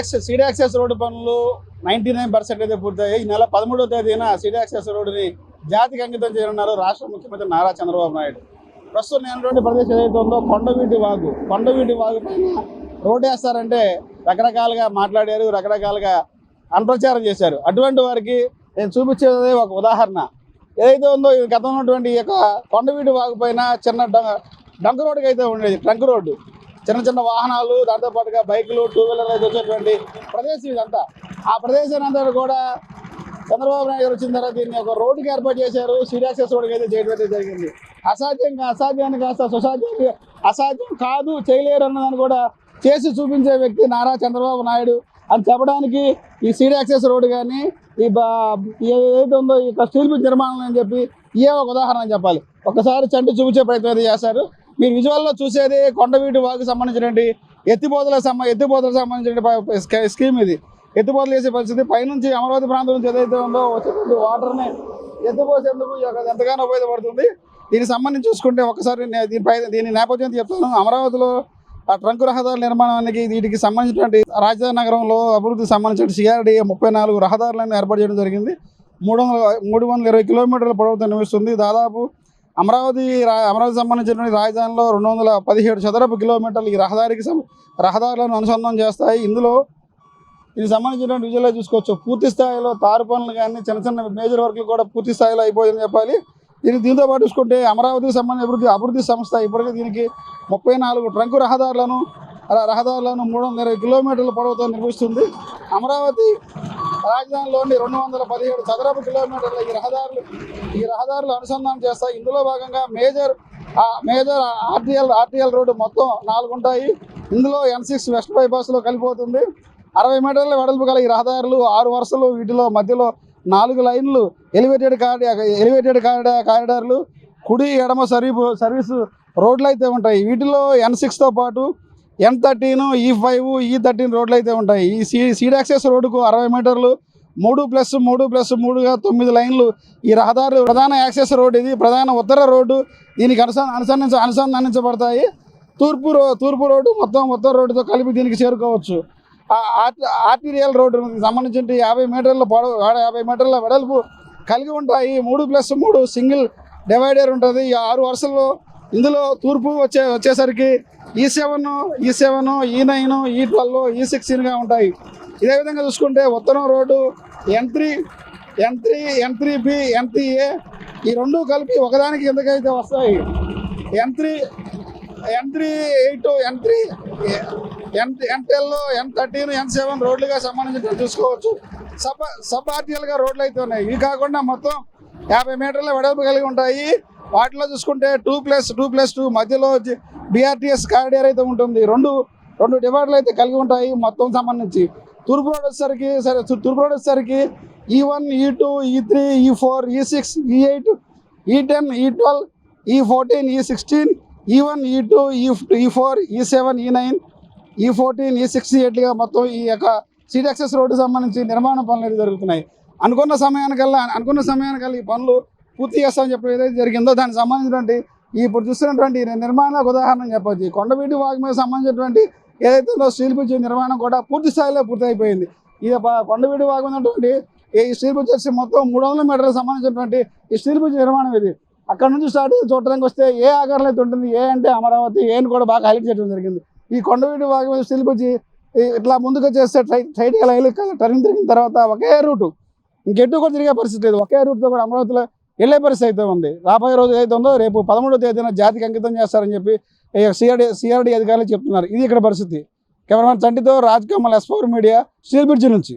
CD access road పనులు 99% అయితే పూర్తయ్యాయి. ఈ నెల 13వ తేదీన సీడీ యాక్సెస్ రోడ్డుని జాతికి అంకితం చేయనున్నారు రాష్ట్ర ముఖ్యమంత్రి నారా చంద్రబాబు నాయుడు. ప్రస్తుతం నేనున్నటువంటి ప్రదేశం ఏదైతే ఉందో కొండవీటి వాగు పైన రోడ్డు వేస్తారంటే రకరకాలుగా మాట్లాడారు, రకరకాలుగా అన్ప్రచారం చేశారు. అటువంటి వారికి నేను చూపించేది ఒక ఉదాహరణ. ఏదైతే ఉందో ఇది గతంలో ఉన్నటువంటి ఈ యొక్క కొండవీటి వాగు పైన చిన్న డంక్ రోడ్డుకి అయితే ఉండేది. ట్రంక్ రోడ్డు, చిన్న చిన్న వాహనాలు, దాంతోపాటుగా బైకులు, టూ వీలర్లు అయితే వచ్చేటువంటి ప్రదేశం ఇదంతా. ఆ ప్రదేశాన్ని అంతా కూడా చంద్రబాబు నాయుడు గారు వచ్చిన తర్వాత దీన్ని ఒక రోడ్డుకి ఏర్పాటు చేశారు. సీడీ యాక్సెస్ రోడ్డుకి అయితే చేయడం అయితే జరిగింది. అసాధ్యాన్ని కాస్త సుసాధ్యాన్ని అసాధ్యం కాదు, చేయలేరు అన్నదాన్ని కూడా చేసి చూపించే వ్యక్తి నారా చంద్రబాబు నాయుడు అని చెప్పడానికి ఈ సీడీ యాక్సెస్ రోడ్డు కానీ ఏదైతే ఉందో ఈ స్టీల్ బ్రిడ్జ్ నిర్మాణం అని చెప్పి ఏ ఒక ఉదాహరణ అని చెప్పాలి. ఒకసారి చంటి చూపించే ప్రయత్నం అయితే చేశారు. మీరు విజువల్లో చూసేది కొండవీటి వాగుకి సంబంధించినటువంటి ఎత్తిపోతలకు సంబంధించిన స్కీమ్. ఇది ఎత్తిపోతలు వేసే పరిస్థితి. పైనుంచి అమరావతి ప్రాంతం నుంచి ఏదైతే ఉందో వచ్చేటువంటి వాటర్ని ఎత్తిపోసేందుకు ఎంతగానో ఉపయోగపడుతుంది. దీనికి సంబంధించి చూసుకుంటే ఒకసారి దీని నేపథ్యం చెప్తాను. అమరావతిలో ఆ ట్రంక్ రహదారుల నిర్మాణానికి వీటికి సంబంధించినటువంటి రాజధాని నగరంలో అభివృద్ధికి సంబంధించిన CRDA 34 రహదారులను ఏర్పాటు చేయడం జరిగింది. 320 కిలోమీటర్ల పొడవుతో నిర్మిస్తుంది. దాదాపు అమరావతి సంబంధించినటువంటి రాజధానిలో 217 చదరపు కిలోమీటర్లు ఈ రహదారులను అనుసంధానం చేస్తాయి. దీనికి సంబంధించినటువంటి విజువల్లో చూసుకోవచ్చు. పూర్తి స్థాయిలో తారు పనులు కానీ చిన్న చిన్న మేజర్ వర్క్లు కూడా పూర్తి స్థాయిలో అయిపోయిందని చెప్పాలి. దీంతో పాటు చూసుకుంటే అమరావతికి సంబంధించిన అభివృద్ధి సంస్థ ఇప్పటికే దీనికి 34 ట్రంక్ రహదారులను 320 కిలోమీటర్ల పొడవుతో నిర్మిస్తుంది. అమరావతి రాజధానిలోని 217 చదరపు కిలోమీటర్ల ఈ రహదారులు అనుసంధానం చేస్తాయి. ఇందులో భాగంగా మేజర్ ఆర్టీఎల్ రోడ్డు మొత్తం 4 ఉంటాయి. ఇందులో N6 వెస్ట్ బైపాస్లో కలిపిపోతుంది. 60 మీటర్ల వెడల్పు గల ఈ రహదారులు 6 వరుసలు, వీటిలో మధ్యలో 4 లైన్లు ఎలివేటెడ్ కారిడార్లు, కుడి ఎడమ సర్వీసు రోడ్లు అయితే ఉంటాయి. వీటిలో N6తో పాటు N13, E5, E13 రోడ్లు అయితే ఉంటాయి. ఈ సీడీ యాక్సెస్ రోడ్డుకు 60 మీటర్లు 3+3+3గా 9 లైన్లు ఈ రహదారులు ప్రధాన యాక్సెస్ రోడ్డు. ఇది ప్రధాన ఉత్తర రోడ్డు. దీనికి అనుసంధానించబడతాయి. తూర్పు రోడ్డు మొత్తం ఉత్తర రోడ్డుతో కలిపి దీనికి చేరుకోవచ్చు. ఆర్టీరియల్ రోడ్డు సంబంధించిన 50 మీటర్ల వెడల్పు కలిగి ఉంటాయి. 3+3 సింగిల్ డివైడర్ ఉంటుంది. ఈ 6 వరుసల్లో ఇందులో తూర్పు వచ్చేసరికి E7, E9, E12, E16గా ఉంటాయి. ఇదే విధంగా చూసుకుంటే ఉత్తరం రోడ్డు N3, N3B, N3A ఈ రెండు కలిపి ఒకదానికి ఎందుకైతే వస్తాయి. N3, N12, N13, N7 రోడ్లుగా సంబంధించి చూసుకోవచ్చు. సబ్ ఆర్టీఎల్గా రోడ్లు అయితే ఉన్నాయి. ఇవి కాకుండా మొత్తం 50 మీటర్ల వెడల్పు కలిగి ఉంటాయి. వాటిలో చూసుకుంటే 2+2+2 మధ్యలో BRTS కారిడార్ అయితే ఉంటుంది. రెండు డివైడర్లు అయితే కలిగి ఉంటాయి. మొత్తం సంబంధించి తూర్పు రోడ్ వచ్చేసరికి E1, E2, E3, E4, E6, E8, E10, E12, E14, E16, E1, E2, E4, E7, E9, E14, E68గా మొత్తం ఈ యొక్క సీడీ యాక్సెస్ రోడ్డు సంబంధించి నిర్మాణ పనులు అయితే జరుగుతున్నాయి. అనుకున్న సమయానికల్లా ఈ పనులు పూర్తి చేస్తామని చెప్పి ఏదైతే జరిగిందో దానికి సంబంధించినటువంటి ఇప్పుడు చూస్తున్నటువంటి నిర్మాణాలకు ఉదాహరణ చెప్పొచ్చు. కొండవీటి వాగు మీద సంబంధించినటువంటి ఏదైతే ఉందో స్టీల్ బ్రిడ్జ్ నిర్మాణం కూడా పూర్తి స్థాయిలో పూర్తయిపోయింది. ఇది కొండవీటి వాగు ఉన్నటువంటి ఈ స్టీల్ బ్రిడ్జ్ వచ్చి మొత్తం 300 మీటర్లకు సంబంధించినటువంటి ఈ స్టీల్ బ్రిడ్జ్ నిర్మాణం ఇది. అక్కడ నుంచి స్టార్ట్ చూడడానికి వస్తే ఏ ఆకారంలో అయితే ఉంటుంది. ఏ అంటే అమరావతి, ఏని కూడా బాగా హైలైట్ చేయడం జరిగింది. ఈ కొండవీటి వాగు మీద స్టీల్ బ్రిడ్జ్ ఇట్లా ముందుకు చేస్తే స్ట్రైట్గా టర్నింగ్ తిరిగిన తర్వాత ఒకే రూటు, ఇంకెటు కూడా తిరిగే పరిస్థితి లేదు. ఒకే రూట్తో కూడా అమరావతిలో వెళ్ళే పరిస్థితి అయితే ఉంది. రాబోయే రోజు ఏదైతే ఉందో రేపు 13వ తేదీన జాతికి అంకితం చేస్తారని చెప్పి CRD అధికారులు చెప్తున్నారు. ఇది ఇక్కడ పరిస్థితి. కెమెరామెన్ చంటితో Raj Kamal, S4 media, steel bridge నుంచి.